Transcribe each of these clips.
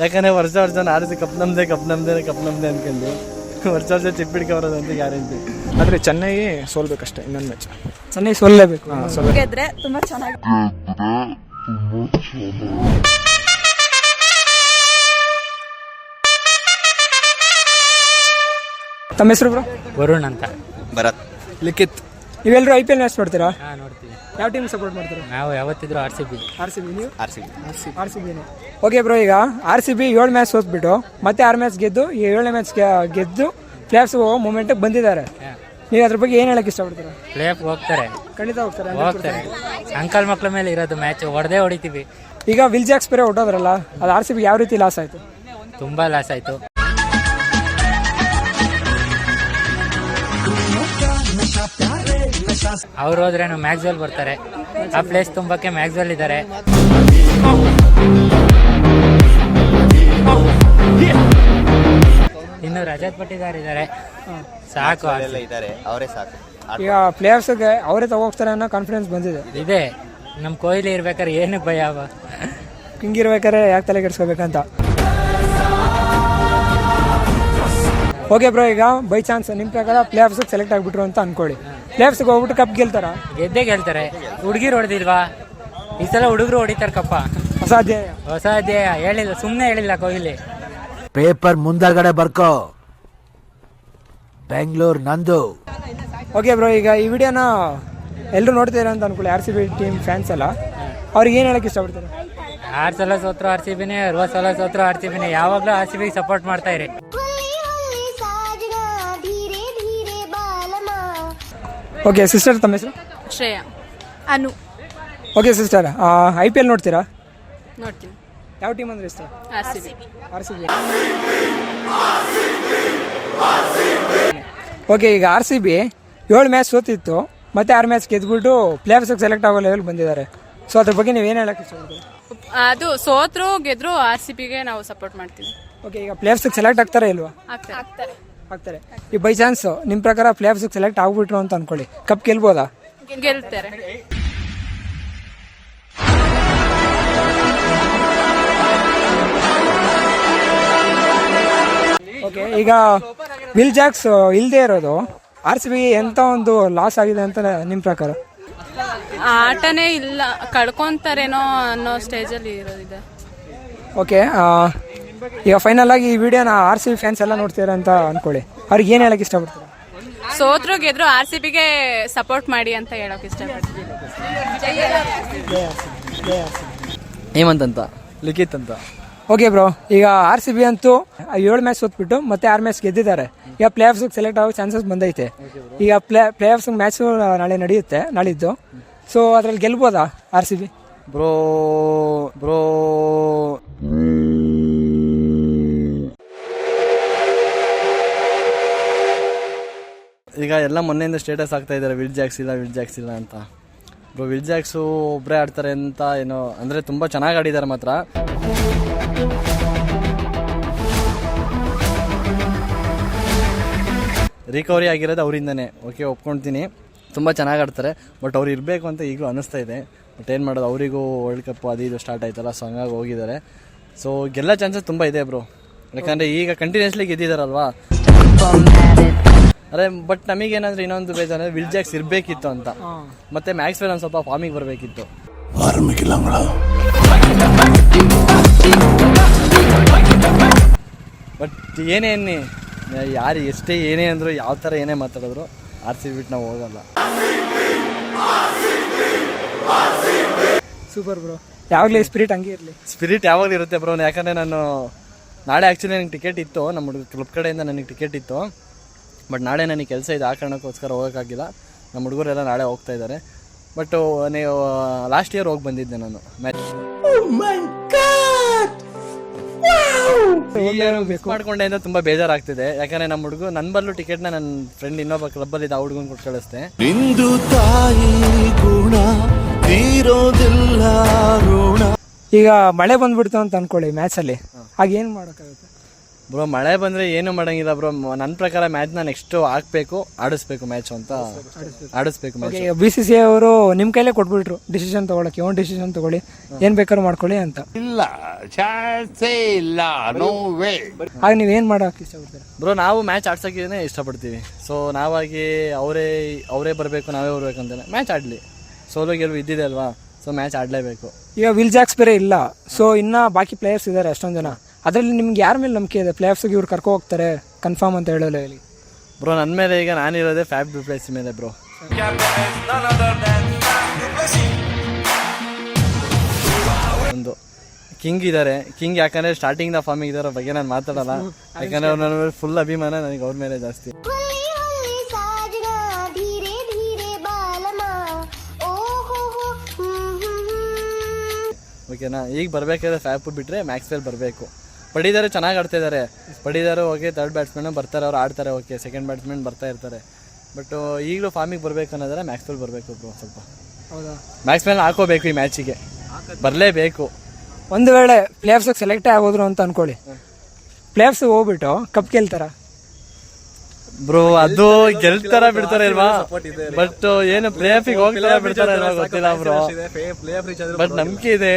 ಯಾಕಂದ್ರೆ ವರ್ಷ ಆರಿಸಿ ಕಪ್ ನಮ್ದೆ ಅನ್ಕೊಂಡು ವರ್ಷ ಚಿಪ್ ಹಿಡ್ಕೊಬರೋದಂತ ಗ್ಯಾರಂಟಿ. ಆದರೆ ಚೆನ್ನೈ ಸೋಲ್ಬೇಕಷ್ಟೇ ಇನ್ನೊಂದು ಮ್ಯಾಚ್. ಚೆನ್ನೈ ಸೋಲ್ಲೇಬೇಕು. ಗೆದ್ರೆ ತುಂಬಾ ಚೆನ್ನಾಗಿ. ತಮ್ಮ ಹೆಸರು ಬ್ರೋ? ವರುಣ್ ಅಂತ. ಭರತ್. ಲಿಖಿತ್. ನೀವೆಲ್ಲರೂ IPL ಮ್ಯಾಚ್ ನೋಡ್ತೀರಾ? ನೋಡ್ತೀವಿ. ಯಾವ ಟೀಮ್ ಸಪೋರ್ಟ್ ಮಾಡ್ತೀರಾ? ನಾವು ಯಾವತ್ತಿದ್ರು RCB. ನೀವು? RCB. ಓಕೆ ಬ್ರೋ, ಈಗ RCB 7 ಮ್ಯಾಚ್ ಸೋತ್ಬಿಟ್ಟು ಮತ್ತೆ 6 ಮ್ಯಾಚ್ ಗೆದ್ದು ಈ 7ನೇ ಮ್ಯಾಚ್ ಗೆದ್ದು ಪ್ಲೇಆಫ್ಸ್ ಮೂಮೆಂಟ್ಗೆ ಬಂದಿದ್ದಾರೆ. ನೀವು ಅದ್ರ ಬಗ್ಗೆ ಏನು ಹೇಳಕ್ಕೆ ಇಷ್ಟಪಡ್ತೀರಾ? ಪ್ಲೇಆಫ್ ಹೋಗ್ತಾರೆ, ಖಂಡಿತ ಹೋಗ್ತಾರೆ. ಅಂಕಲ್ ಮಕ್ಳ ಮೇಲೆ ಇರೋದು ಮ್ಯಾಚ್, ಹೊಡಿತೀವಿ. ಈಗ ವಿಲ್ ಜಾಕ್ಸ್ ಬೇರೆ ಹೊಟ್ಟೋದ್ರಲ್ಲ, ಅದು RCB ಯಾವ ರೀತಿ ಲಾಸ್ ಆಯ್ತು? ತುಂಬಾ ಲಾಸ್ ಆಯ್ತು. ಅವ್ರು ಹೋದ್ರೆ ಮ್ಯಾಕ್ಸ್ವೆಲ್ ಬರ್ತಾರೆ, ಆ ಪ್ಲೇಸ್ ತುಂಬಕ್ಕೆ ಮ್ಯಾಕ್ಸ್ವೆಲ್ ಇದ್ದಾರೆ. ಇನ್ನು ರಜತ್ ಪಟ್ಟಿದಾರ್ ಇದ್ದಾರೆ, ಸಾಕು ಅವರೇ ಸಾಕು. ಈಗ ಪ್ಲೇಯರ್ಸ್ಗೆ ಅವರೇ ತಗೋಗ್ತಾರೆ ಅನ್ನೋ ಕಾನ್ಫಿಡೆನ್ಸ್ ಬಂದಿದೆ. ಇದೆ. ನಮ್ ಕೊಹ್ಲಿ ಇರ್ಬೇಕಾದ್ರೆ ಏನಕ್ಕೆ ಭಯ? ಹಿಂಗಿರ್ಬೇಕಾದ್ರೆ ಯಾಕೆ ತಲೆ ಕೆಡಿಸ್ಕೋಬೇಕಂತ. ಓಕೆ ಬ್ರೋ, ಈಗ ಬೈ ಚಾನ್ಸ್ ನಿಮ್ಮ ಪ್ರಕಾರ ಪ್ಲೇಆಫ್ಸ್ ಸೆಲೆಕ್ಟ್ ಆಗ್ಬಿಟ್ರು ಅಂತ ಅನ್ಕೊಳ್ಳಿ. ಪ್ಲೇಆಫ್ಸ್ಗೆ ಹೋಗ್ಬಿಟ್ಟು ಕಪ್ ಗೆಲ್ತಾರ? ಗೆದ್ದೇ ಗೆಲ್ತಾರೆ. ಹುಡುಗಿರು ಹೊಡೆದಿಲ್ವಾ ಈ ಸಲ? ಹುಡುಗರು ಹೊಡಿತಾರೆ ಕಪ್ಪ. ಅಸಾಧ್ಯ ಹೇಳಿಲ್ಲ, ಸುಮ್ಮನೆ ಹೇಳಿಲ್ಲ ಕೊಹ್ಲಿ. ಪೇಪರ್ ಮುಂದಗಡೆ ಬರ್ಕೋ, ಬೆಂಗಳೂರು ನಂದು. ಓಕೆ ಬ್ರೋ, ಈಗ ಈ ವಿಡಿಯೋನ ಎಲ್ಲರೂ ನೋಡ್ತೀರಾ ಅಂತ ಅನ್ಕೊಳ್ಳಿ, RCB ಟೀಮ್ ಫ್ಯಾನ್ಸ್ ಎಲ್ಲ. ಅವ್ರಿಗೆ ಏನು ಹೇಳಕ್ಕೆ ಇಷ್ಟಪಡ್ತಾರೆ? 6 ಸಲ ಸೋತ್ರು RCBನೇ, 60 ಸಲ ಸೋತ್ರು RCBನೇ. ಯಾವಾಗಲೂ RCB ಸಪೋರ್ಟ್ ಮಾಡ್ತಾ ಇರಿ. ಓಕೆ ಸಿಸ್ಟರ್, ತಮ್ಮ ಹೆಸರು? ಶ್ರೇಯಾ. ಅನು. ಓಕೆ ಸಿಸ್ಟರ್, IPL ನೋಡ್ತೀರಾ? ನೋಡ್ತೀನಿ. ಯಾವ ಟೀಮ್ ಅಂದ್ರೆ ಇಷ್ಟ? RCB. ಓಕೆ, ಈಗ RCB 7 ಮ್ಯಾಚ್ ಸೋತಿತ್ತು, ಮತ್ತೆ 6 ಮ್ಯಾಚ್ ಗೆದ್ಬಿಟ್ಟು ಪ್ಲೇಆಫ್ಸ್ಗೆ ಸೆಲೆಕ್ಟ್ ಆಗೋ ಲೆವೆಲ್ ಬಂದಿದ್ದಾರೆ. ಸೊ ಅದ್ರ ಬಗ್ಗೆ ನೀವು ಏನು ಹೇಳಕ್ಕೆ ಇಷ್ಟಪಡ್ತೀರಿ? ಅದು ಸೋತ್ರು ಗೆದ್ರು RCBಗೆ ನಾವು ಸಪೋರ್ಟ್ ಮಾಡ್ತೀವಿ. ಓಕೆ, ಈಗ ಪ್ಲೇಆಫ್ಸ್ಗೆ ಸೆಲೆಕ್ಟ್ ಆಗ್ತಾರಾ ಇಲ್ವಾ? ಆಗ್ತಾರೆ. ಈ ಬೈ ಚಾನ್ಸ್ ನಿಮ್ಮ ಪ್ರಕಾರ ಪ್ಲೇಆಫ್ಸ್ಗೆ ಸೆಲೆಕ್ಟ್ ಆಗ್ಬಿಟ್ರು ಅಂತ ಅನ್ಕೊಳ್ಳಿ, ಕಪ್ ಗೆಲ್ಬೋದಾ? ಗೆಲ್ತಾರೆ. ಓಕೆ, ಈಗ ವಿಲ್ ಜಾಕ್ಸ್ ಇಲ್ಲದೆ ಇರೋದು RCB ಎಂತ ಒಂದು ಲಾಸ್ ಆಗಿದೆ ಅಂತ ನಿಮ್ಮ ಪ್ರಕಾರ? ಆಟನೇ ಇಲ್ಲ, ಕಳ್ಕೊಂತಾರೇನೋ ಅನ್ನೋ ಸ್ಟೇಜಲ್ಲಿ ಇರೋದಿದೆ. ಓಕೆ, ಈಗ ಫೈನಲ್ ಆಗಿ ಈ ವಿಡಿಯೋನ RCB ಫ್ಯಾನ್ಸ್ ಎಲ್ಲ ನೋಡ್ತೀರಾ ಅಂತ ಅನ್ಕೊಳ್ಳಿ, ಅವ್ರಿಗೆ ಏನು ಹೇಳಕ್ಕೆ ಇಷ್ಟಪಡ್ತೀರಾ? ಸೋತ್ರು ಗೆದ್ರು RCBಗೆ ಸಪೋರ್ಟ್ ಮಾಡಿ ಅಂತ ಹೇಳಕ್ ಇಷ್ಟಪಡ್ತೀನಿ. ಹೇಮಂತ್ ಲಿಖಿತ್ ಅಂತ. ಓಕೆ ಬ್ರೋ, ಈಗ RCB ಅಂತೂ 7 ಮ್ಯಾಚ್ ಸೋತ್ಬಿಟ್ಟು ಮತ್ತೆ 6 ಮ್ಯಾಚ್ ಗೆದ್ದಿದ್ದಾರೆ. ಈಗ ಪ್ಲೇಆಫ್ಸ್ಗೆ ಸೆಲೆಕ್ಟ್ ಆಗೋ ಚಾನ್ಸಸ್ ಬಂದೈತೆ. ಈಗ ಪ್ಲೇಆಫ್ಸ್ ಮ್ಯಾಚ್ ನಾಳೆ ನಡೆಯುತ್ತೆ, ನಾಳಿದ್ದು. ಸೊ ಅದ್ರಲ್ಲಿ ಗೆಲ್ಬೋದಾ RCB? ಬ್ರೋ ಈಗ ಎಲ್ಲ ಮೊನ್ನೆಯಿಂದ ಸ್ಟೇಟಸ್ ಆಗ್ತಾ ಇದ್ದಾರೆ, ವಿಲ್ ಜಾಕ್ಸ್ ಇಲ್ಲ ಅಂತ. ಬ್ರೋ, ವಿಲ್ ಜಾಕ್ಸು ಒಬ್ಬರೇ ಆಡ್ತಾರೆ ಅಂತ ಏನೋ, ಅಂದರೆ ತುಂಬ ಚೆನ್ನಾಗಿ ಆಡಿದ್ದಾರೆ ಮಾತ್ರ. ರಿಕವರಿ ಆಗಿರೋದು ಅವರಿಂದನೇ. ಓಕೆ, ಒಪ್ಕೊಳ್ತೀನಿ, ತುಂಬ ಚೆನ್ನಾಗಿ ಆಡ್ತಾರೆ. ಬಟ್ ಅವ್ರು ಇರಬೇಕು ಅಂತ ಈಗಲೂ ಅನ್ನಿಸ್ತಾ ಇದೆ. ಬಟ್ ಏನು ಮಾಡೋದು, ಅವರಿಗೂ ವರ್ಲ್ಡ್ ಕಪ್ ಅದು ಇದು ಸ್ಟಾರ್ಟ್ ಆಯ್ತಲ್ಲ, ಸೊ ಹಂಗಾಗಿ ಹೋಗಿದ್ದಾರೆ. ಸೊ ಗೆಲ್ಲ ಚಾನ್ಸಸ್ ತುಂಬ ಇದೆ ಬ್ರೋ, ಯಾಕಂದರೆ ಈಗ ಕಂಟಿನ್ಯೂಸ್ಲಿ ಗೆದ್ದಿದ್ದಾರಲ್ವಾ. ಅದೇ, ಬಟ್ ನಮಗೇನಂದ್ರೆ ಇನ್ನೊಂದು ಬೇಜಾರಂದ್ರೆ ವಿಲ್ ಜಾಕ್ಸ್ ಇರಬೇಕಿತ್ತು ಅಂತ, ಮತ್ತೆ ಮ್ಯಾಕ್ಸ್ವೆಲ್ ಒಂದು ಸ್ವಲ್ಪ ಫಾರ್ಮಿಗೆ ಬರಬೇಕಿತ್ತು. ಬಟ್ ಏನೇನು ಯಾರು ಎಷ್ಟೇ ಏನೇ ಅಂದರು, ಯಾವ ಥರ ಏನೇ ಮಾತಾಡಿದ್ರು RCB ಬಿಟ್ಟು ನಾವು ಹೋಗಲ್ಲ. ಸೂಪರ್ ಬ್ರೋ, ಯಾವಾಗಲೂ ಸ್ಪಿರಿಟ್ ಹಂಗೆ ಇರಲಿ. ಸ್ಪಿರಿಟ್ ಯಾವಾಗಲೂ ಇರುತ್ತೆ ಬ್ರೋ. ಯಾಕಂದರೆ ನಾನು ನಾಳೆ ಆ್ಯಕ್ಚುಲಿ ನನಗೆ ಟಿಕೆಟ್ ಇತ್ತು, ನಮ್ಮ ಕ್ಲಬ್ ಕಡೆಯಿಂದ ನನಗೆ ಟಿಕೆಟ್ ಇತ್ತು. ಬಟ್ ನಾಳೆ ನನಗೆ ಕೆಲಸ ಇದೆ, ಆ ಕಾರಣಕ್ಕೋಸ್ಕರ ಹೋಗೋಕ್ಕಾಗಿಲ್ಲ. ನಮ್ಮ ಹುಡುಗರೆಲ್ಲ ನಾಳೆ ಹೋಗ್ತಾ ಇದ್ದಾರೆ. ಬಟ್ ನೀವು ಲಾಸ್ಟ್ ಇಯರ್ ಹೋಗಿ ಬಂದಿದ್ದೆ ನಾನು ಮ್ಯಾಚ್. ಮಾಡ್ಕೊಂಡೆ ಅಂತ ತುಂಬ ಬೇಜಾರಾಗ್ತಿದೆ. ಯಾಕಂದರೆ ನಮ್ಮ ಹುಡುಗ ನನ್ನ ಬಲ್ಲೂ ಟಿಕೆಟ್ನ ನನ್ನ ಫ್ರೆಂಡ್ ಇನ್ನೊಬ್ಬ ಕ್ಲಬ್ಬಲ್ಲಿ ಆ ಹುಡುಗನ ಕೊಟ್ಟು ಕಳಿಸ್ದೆ. ಈಗ ಮಳೆ ಬಂದ್ಬಿಡ್ತು ಅಂತ ಅನ್ಕೊಳ್ಳಿ ಮ್ಯಾಚಲ್ಲಿ, ಆಗ ಏನು ಮಾಡೋಕ್ಕಾಗುತ್ತೆ? ಬ್ರೋ ಮಳೆ ಬಂದರೆ ಏನೂ ಮಾಡೋಂಗಿಲ್ಲ ಬ್ರೋ. ನನ್ನ ಪ್ರಕಾರ ಮ್ಯಾಚ್ನ ನೆಕ್ಸ್ಟು ಹಾಕಬೇಕು, ಆಡಿಸ್ಬೇಕು ಮ್ಯಾಚ್ ಅಂತ ಆಡಿಸ್ಬೇಕು ಮ್ಯಾಚ್. BCCI ಅವರು ನಿಮ್ಮ ಕೈಲೇ ಕೊಟ್ಬಿಟ್ರು ಡಿಸಿಷನ್ ತೊಗೊಳಕ್ಕೆ, ಓನ್ ಡಿಸಿಷನ್ ತೊಗೊಳ್ಳಿ, ಏನು ಬೇಕಾದ್ರೂ ಮಾಡ್ಕೊಳ್ಳಿ ಅಂತ. ಇಲ್ಲ ಚಾನ್ಸೇ ಇಲ್ಲ, ನೋ ವೇ. ಆಗ ನೀವೇನು ಮಾಡೋಕೆ ಇಷ್ಟಪಡ್ತೀರಾ? ಬ್ರೋ ನಾವು ಮ್ಯಾಚ್ ಆಡ್ಸೋಕ್ಕೇ ಇಷ್ಟಪಡ್ತೀವಿ. ಸೊ ನಾವಾಗಿ ಅವರೇ ಬರಬೇಕು, ನಾವೇ ಬರ್ಬೇಕು ಅಂತಾನೆ ಮ್ಯಾಚ್ ಆಡಲಿ. ಸೋಲೋ ಗೆಲುವು ಇದ್ದಿದೆ ಅಲ್ವಾ, ಸೊ ಮ್ಯಾಚ್ ಆಡಲೇಬೇಕು. ಈಗ ವಿಲ್ ಜಾಕ್ಸ್ ಬೇರೆ ಇಲ್ಲ, ಸೊ ಇನ್ನು ಬಾಕಿ ಪ್ಲೇಯರ್ಸ್ ಇದ್ದಾರೆ ಅಷ್ಟೊಂದು ಜನ. ಅದರಲ್ಲಿ ನಿಮ್ಗೆ ಯಾರ ಮೇಲೆ ನಂಬಿಕೆ ಇದೆ ಪ್ಲೇಯರ್ಸ್ಗೆ ಇವ್ರು ಕರ್ಕೊ ಹೋಗ್ತಾರೆ ಕನ್ಫರ್ಮ್ ಅಂತ ಹೇಳೋಲ್ಲ ಹೇಳಿ? ಬ್ರೋ ನನ್ನ ಮೇಲೆ ಈಗ ನಾನಿರೋದೇ ಫ್ಯಾಬ್ ಡು ಪ್ಲೇಸ್ ಮೇಲೆ ಬ್ರೋ. ಒಂದು ಕಿಂಗ್ ಇದ್ದಾರೆ. ಕಿಂಗ್ ಯಾಕಂದರೆ ಸ್ಟಾರ್ಟಿಂಗ್ ಫಾರ್ಮಿಗೆ ಇದ್ದಾರೋ ಬಗ್ಗೆ ನಾನು ಮಾತಾಡಲ್ಲ, ಯಾಕಂದರೆ ಅವ್ರು ನನ್ನ ಫುಲ್ ಅಭಿಮಾನ ನನಗೆ ಅವ್ರ ಮೇಲೆ ಜಾಸ್ತಿ. ಓಕೆನಾ, ಈಗ ಬರಬೇಕಾದ್ರೆ ಫ್ಯಾಬ್ ಬಿಟ್ಟರೆ ಮ್ಯಾಕ್ಸ್ವೆಲ್ ಬರಬೇಕು. ಪಡಿದಾರೆ ಚೆನ್ನಾಗಿ ಆಡ್ತಾ ಇದ್ದಾರೆ. ಪಡಿದಾರೆ ಓಕೆ, ಥರ್ಡ್ ಬ್ಯಾಟ್ಸ್ಮನ್ ಬರ್ತಾರೆ, ಅವ್ರು ಆಡ್ತಾರೆ ಓಕೆ, ಸೆಕೆಂಡ್ ಬ್ಯಾಟ್ಸ್ಮನ್ ಬರ್ತಾ ಇರ್ತಾರೆ. ಬಟ್ ಈಗಲೂ ಫಾರ್ಮಿಗೆ ಬರಬೇಕು ಅನ್ನೋದ್ರೆ ಮ್ಯಾಕ್ಸ್ವೆಲ್ ಬರಬೇಕು ಬ್ರೋ. ಸ್ವಲ್ಪ ಹೌದಾ, ಮ್ಯಾಕ್ಸ್ವೆಲ್ ಹಾಕೋಬೇಕು ಈ ಮ್ಯಾಚಿಗೆ, ಬರಲೇಬೇಕು. ಒಂದು ವೇಳೆ ಪ್ಲೇಯರ್ಸ್ಗೆ ಸೆಲೆಕ್ಟೇ ಆಗೋದ್ರು ಅಂತ ಅನ್ಕೊಳ್ಳಿ, ಪ್ಲೇಯರ್ಸ್ ಹೋಗ್ಬಿಟ್ಟು ಕಪ್ ಗೆಲ್ತಾರ ಬ್ರೋ? ಅದು ಗೆಲ್ತಾರ ಬಿಡ್ತಾರೆ ಇಲ್ವಾ, ಬಟ್ ಏನು ಪ್ಲೇ ಆಫಿಗೆ ಹೋಗ್ತಾರ ಬಿಡ್ತಾರ ಇಲ್ವಾ ಗೊತ್ತಿಲ್ಲ ಬ್ರೋ. ಬಟ್ ನಂಬಿಕೆ ಇದೆ.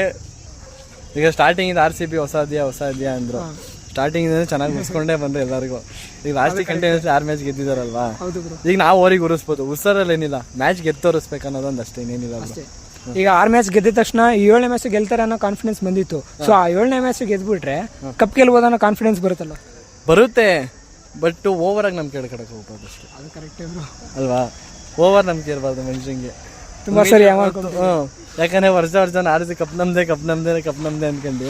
ಈಗ ಸ್ಟಾರ್ಟಿಂಗ್ RCB ಹೊಸ ಅಧ್ಯಾಯ ಅಂದ್ರು. ಸ್ಟಾರ್ಟಿಂಗ್ ಚೆನ್ನಾಗಿ ಮುಗಿಸ್ಕೊಂಡೇ ಬಂದ್ರೆ ಎಲ್ಲರಿಗೂ. ಈಗ ಲಾಸ್ಟ್ ಕಂಟಿನ್ಯೂಸ್ 6 ಮ್ಯಾಚ್ ಗೆದ್ದಿದಾರಲ್ವಾ, ಈಗ ನಾವು ಅವ್ರಿಗೆ ಉರಿಸ್ಬೋದು. ಉರ್ಸರಲ್ಲಿ ಏನಿಲ್ಲ, ಮ್ಯಾಚ್ ಗೆದ್ದೋರಿಸ್ಬೇಕು ಅನ್ನೋದೊಂದು ಅಷ್ಟೇ, ಇನ್ನೇನಿಲ್ಲ. ಈಗ 6 ಮ್ಯಾಚ್ ಗೆದ್ದ ತಕ್ಷಣ 7ನೇ ಮ್ಯಾಚ್ ಗೆಲ್ತಾರೆ ಅನ್ನೋ ಕಾನ್ಫಿಡೆನ್ಸ್ ಬಂದಿತ್ತು. ಸೊ ಆ 7ನೇ ಮ್ಯಾಚ್ ಗೆದ್ಬಿಟ್ರೆ ಕಪ್ ಗೆಲ್ಬೋದು ಅನ್ನೋ ಕಾನ್ಫಿಡೆನ್ಸ್ ಬರುತ್ತಲ್ಲ? ಬರುತ್ತೆ, ಬಟ್ ಓವರ್ ಆಗಿ ನಮ್ಗೆ ಕೆಳಗಡೆ ಹೋಗ್ಬೋದು ಅಷ್ಟೇ. ಅದು ಕರೆಕ್ಟ್ ಅಲ್ವಾ, ಓವರ್ ನಂಬಿಕೆ ಇರಬಾರ್ದು ಮನುಷ್ಯಂಗೆ. ತುಂಬಾ ಸರಿ ಯಾಕಂದ್ರೆ ವರ್ಷ ಆಡಿಸಿ ಕಪ್ ನಮ್ದೇ ಅನ್ಕೊಂಡು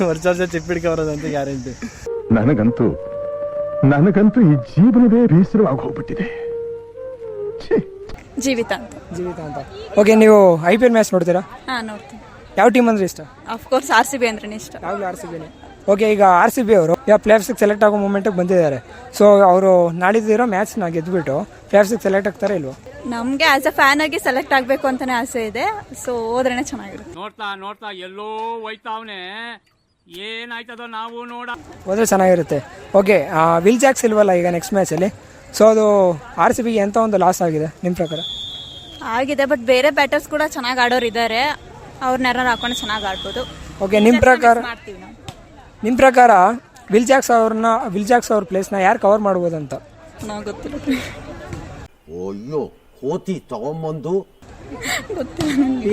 ವರ್ಷ ಚಿಪ್ಪಿಡ್ಕೆ ಬರೋದಂತ ಗ್ಯಾರಂಟಿ. ನನಗಂತೂ ಈ ಜೀವನವೇ ಬೇಸರವಾಗಿ ಹೋಗ್ಬಿಟ್ಟಿದೆ. ಜೀವಿತ ಅಂತ. ಓಕೆ, ನೀವು IPL ಮ್ಯಾಚ್ ನೋಡ್ತೀರಾ? ನೋಡ್ತೀನಿ. ಯಾವ ಟೀಮ್ ಅಂದ್ರೆ ಇಷ್ಟ? ಅಫ್ಕೋರ್ಸ್ RCB ಅಂದ್ರೆ ಇಷ್ಟ. ಯಾವಾಗಲೂ RCBನೇ. ಓಕೆ, ಈಗ RCB ಅವರು ಯಾವ ಪ್ಲೇಯರ್ಸ್ಗೆ ಸೆಲೆಕ್ಟ್ ಆಗೋ ಮೂಮೆಂಟಿಗೆ ಬಂದಿದ್ದಾರೆ. ಸೊ ಅವರು ನಾಳಿದ್ದಿರೋ ಮ್ಯಾಚ್ನ ಗೆದ್ದುಬಿಟ್ಟು ಪ್ಲೇಯರ್ಸ್ಗೆ ಸೆಲೆಕ್ಟ್ ಆಗ್ತಾರೆ ಇಲ್ವೋ? ನಮ್ಗೆ ಆಸ್ ಅ ಫ್ಯಾನ್ ಆಗಿ ಸೆಲೆಕ್ಟ್ ಆಗ್ಬೇಕು ಅಂತಾನೆ ಆಸೆ ಇದೆ. ಸೊ ಹೋದ್ರೇನೆ ಚೆನ್ನಾಗಿರುತ್ತೆ. ನೋಡ್ತಾ ಎಲ್ಲೋ ಹೋಯ್ತಾವ್ನೆ, ಏನಾಯ್ತದೋ ನಾವು ಹೋದ್ರೆ ಚೆನ್ನಾಗಿರುತ್ತೆ. ಓಕೆ, ವಿಲ್ ಜಾಕ್ಸ್ ಇಲ್ವಲ್ಲ ಈಗ ನೆಕ್ಸ್ಟ್ ಮ್ಯಾಚಲ್ಲಿ. ಸೊ ಅದು RCBಗೆ ಎಂತ ಒಂದು ಲಾಸ್ ಆಗಿದೆ ನಿಮ್ಮ ಪ್ರಕಾರ? ಆಗಿದೆ, ಬಟ್ ಬೇರೆ ಬ್ಯಾಟರ್ಸ್ ಕೂಡ ಚೆನ್ನಾಗಿ ಆಡೋರು ಇದ್ದಾರೆ, ಅವ್ರನ್ನೆಲ್ಲ ಹಾಕೊಂಡು ಚೆನ್ನಾಗಿ ಆಡ್ಬೋದು. ಓಕೆ, ನಿಮ್ಮ ಪ್ರಕಾರ ವಿಲ್ ಜಾಕ್ಸ್ ಅವ್ರ ಪ್ಲೇಸ್ನ ಯಾರು ಕವರ್ ಮಾಡ್ಬೋದಂತ? ನಾವು ಗೊತ್ತಿಲ್ಲ. ಅಯ್ಯೋ ಕೋತಿ ತಗೊಂಬಂದು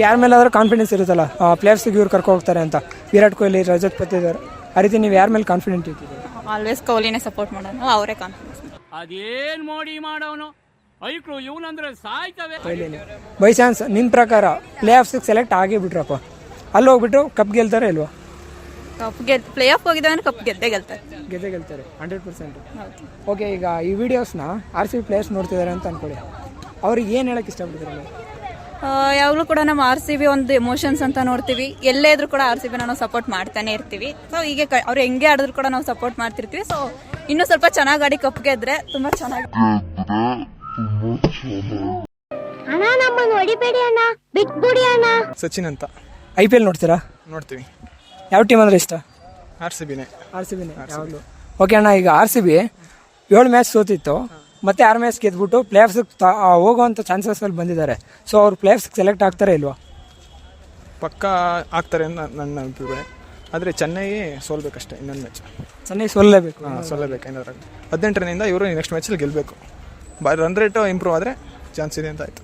ಯಾರ ಮೇಲಾದ್ರೂ ಕಾನ್ಫಿಡೆನ್ಸ್ ಇರುತ್ತಲ್ಲ ಪ್ಲೇಯರ್ಸ್ಗೆ ಇವ್ರು ಕರ್ಕೊ ಹೋಗ್ತಾರೆ ಅಂತ? ವಿರಾಟ್ ಕೊಹ್ಲಿ, ರಜತ್ ಪತಿದಾರ್, ಆ ರೀತಿ ನೀವು ಯಾರ ಮೇಲೆ ಕಾನ್ಫಿಡೆಂಟ್ ಇದ್ದೀರಿ? ಆಲ್ವೇಸ್ ಕೊಹ್ಲಿನೇ ಸಪೋರ್ಟ್ ಮಾಡೋಣ, ಅವರೇ ಕಾನ್ಫಿಡೆನ್ಸ್. ಅದೇನ್ ಮೋಡಿ ಮಾಡೋನು ಐಕ್ಳು ಇವನಂದ್ರೆ ಸಾಯ್ತವೆ. ಬೈ ಚಾನ್ಸ್ ನಿಮ್ಮ ಪ್ರಕಾರ ಪ್ಲೇ ಆಫ್ಸ್ಗೆ ಸೆಲೆಕ್ಟ್ ಆಗೇ ಬಿಟ್ರಪ್ಪ, ಅಲ್ಲಿ ಹೋಗ್ಬಿಟ್ಟು ಕಪ್ ಗೆಲ್ತಾರೆ ಇಲ್ವಾ? ಪ್ಲೇ ಆಫ್ ಹೋಗಿದ್ದಾವೆ, ಕಪ್ ಗೆದ್ದೇ ಗೆಲ್ತಾರೆ 100%. ಓಕೆ, ಈಗ ಈ ವಿಡಿಯೋಸ್ನ RCB ಪ್ಲೇಯರ್ಸ್ ನೋಡ್ತಿದ್ದಾರೆ ಅಂತ ಅನ್ಕೊಳ್ಳಿ, ಅವ್ರಿಗೆ ಏನು ಹೇಳಕ್ಕೆ ಇಷ್ಟಪಡ್ತೀರಲ್ಲ? ಯಾವಾಗಲೂ ಕೂಡ ನಮ್ಮ RCB ಒಂದು ಎಮೋಷನ್ಸ್ ಅಂತ ನೋಡ್ತೀವಿ. ಎಲ್ಲೇ ಇದ್ರೂ ಕೂಡ RCB ನಾವು ಸಪೋರ್ಟ್ ಮಾಡ್ತಾನೆ ಇರ್ತೀವಿ. ಸೊ ಹೀಗೆ ಅವ್ರು ಹೆಂಗೆ ಆಡಿದ್ರು ಕೂಡ ನಾವು ಸಪೋರ್ಟ್ ಮಾಡ್ತಿರ್ತೀವಿ. ಸೊ ಇನ್ನೂ ಸ್ವಲ್ಪ ಚೆನ್ನಾಗಿ ಆಡಿ ಕಪ್ ಗೆದ್ರೆ ತುಂಬಾ ಚೆನ್ನಾಗಿ. ಸಚಿನ್ ಅಂತ. IPL ನೋಡ್ತೀರಾ? ನೋಡ್ತೀವಿ. ಯಾವ ಟೀಮ್ ಅಂದ್ರೆ ಇಷ್ಟ? RCBನೇ. ಯಾವಾಗಲೂ. ಓಕೆ ಅಣ್ಣ, ಈಗ RCB 7 ಮ್ಯಾಚ್ ಸೋತಿತ್ತು, ಮತ್ತೆ 6 ಮ್ಯಾಚ್ ಗೆದ್ಬಿಟ್ಟು ಪ್ಲೇಯರ್ಸ್ಗೆ ಹೋಗುವಂಥ ಚಾನ್ಸಸ್ ಅಲ್ಲಿ ಬಂದಿದ್ದಾರೆ. ಸೊ ಅವ್ರು ಪ್ಲೇಯರ್ಸ್ಗೆ ಸೆಲೆಕ್ಟ್ ಆಗ್ತಾರೆ ಇಲ್ವಾ? ಪಕ್ಕ ಆಗ್ತಾರೆ ಅಂತ ನನ್ನ ಅಭಿಪ್ರಾಯ. ಆದರೆ ಚೆನ್ನೈ ಸೋಲ್ಬೇಕಷ್ಟೇ ಇನ್ನೊಂದು ಮ್ಯಾಚ್. ಚೆನ್ನೈ ಸೋಲ್ಲೇಬೇಕು. ಸೋಲ್ಲೇಬೇಕು ಏನಾದ್ರು. 18 ರನ್ನಿಂದ ಇವರು ನೆಕ್ಸ್ಟ್ ಮ್ಯಾಚಲ್ಲಿ ಗೆಲ್ಲಬೇಕು. ರನ್ ರೇಟು ಇಂಪ್ರೂವ್ ಆದರೆ ಚಾನ್ಸ್ ಇದೆ ಅಂತ ಆಯಿತು.